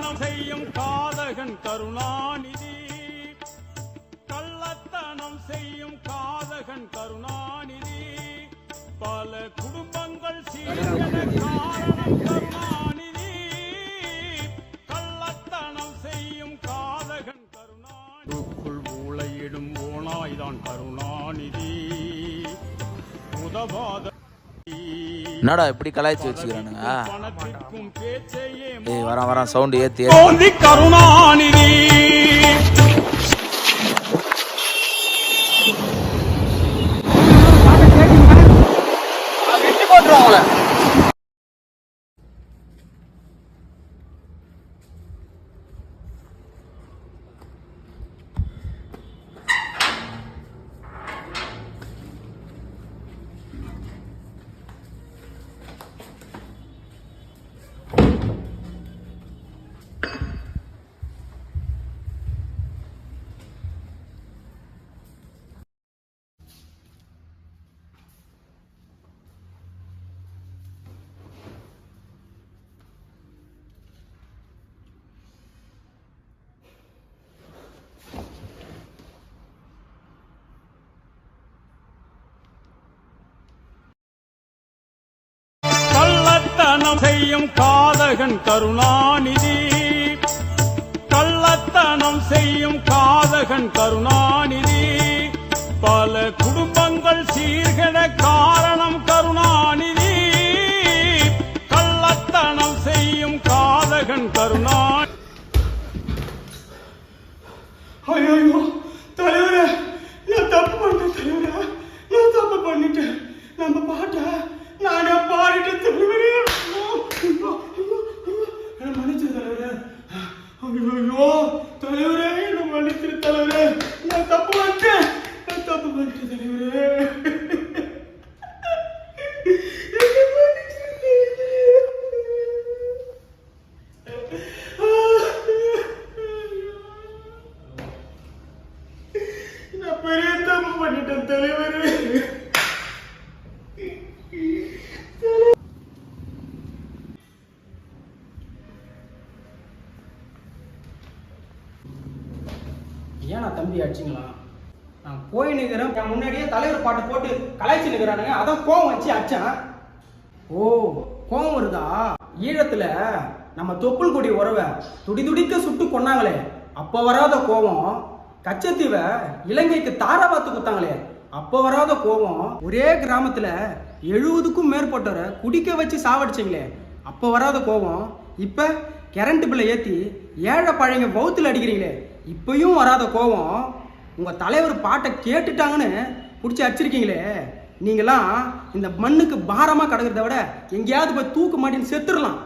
கள்ளத்தனம் செய்யும் காதகன் கருணாநிதி, கள்ளத்தனம் செய்யும் காதகன் கருணாநிதி, பல குடும்பங்கள் சீர்கெட காரணம் கருணாநிதி, கள்ளத்தனம் செய்யும் காதகன் கருணாநிதி, ஊழையிடும் ஓனாய்தான் கருணாநிதி, உதவாத என்னடா இப்படி கலாய்ச்சி வச்சுக்கிறானுங்க. ஏய் வரான் சவுண்ட் ஏத்தி கருணாநிதி. கள்ளத்தனம் செய்யும் காதகன் கருணாநிதி, கள்ளத்தனம் செய்யும் காதகன் கருணாநிதி, பல குடும்பங்கள் சீர்கெட காரணம் கருணாநிதி, கள்ளத்தனம் செய்யும் காதகன் கருணாநிதி. ஐயோ தலைவரே, நான் தப்பு பண்ணிட்டேன் தலைவரே, நான் தப்பு பண்ணிட்டேன். நம்ம பாட்ட நானே பாடிட்டேன் தலைவரே, மன்னிச்சு தலைவரே. ஐயோ தலைவரே, என்ன மன்னிச்சிரு தலைவரே, நான் தப்பு பண்ணிட்டேன் தலைவரே. நான் பெரிய தப்பு பண்ணிட்டேன் தலைவரே. ஏன்னா தம்பி அடிச்சிங்களா? நான் போய் நிற்கிறேன், என் முன்னாடியே தலைவர் பாட்டு போட்டு கலாய்ச்சி நிற்கிறானுங்க, அதான் கோவம் வச்சு அடிச்சேன். ஓ கோவம் வருதா? ஈழத்துல நம்ம தொப்புள் கொடி உறவை துடிதுடிக்க சுட்டு கொன்னாங்களே, அப்போ வராத கோவம். கச்சத்தீவை இலங்கைக்கு தாராபாத்து குத்தாங்களே, அப்போ வராத கோவம். ஒரே கிராமத்துல 70க்கும் மேற்பட்டவரை குடிக்க வச்சு சாவடிச்சிங்களே, அப்போ வராத கோவம். இப்ப கரண்ட் பில்லை ஏற்றி ஏழை பழைய பௌத்தில் அடிக்கிறீங்களே, இப்பயும் வராத கோவம். உங்கள் தலைவர் பாட்டை கேட்டுட்டாங்கன்னு பிடிச்சி அடிச்சிருக்கீங்களே, நீங்களாம் இந்த மண்ணுக்கு பாரமாக கிடக்கிறத விட எங்கேயாவது போய் தூக்கு மாட்டின்னு செத்துடலாம்.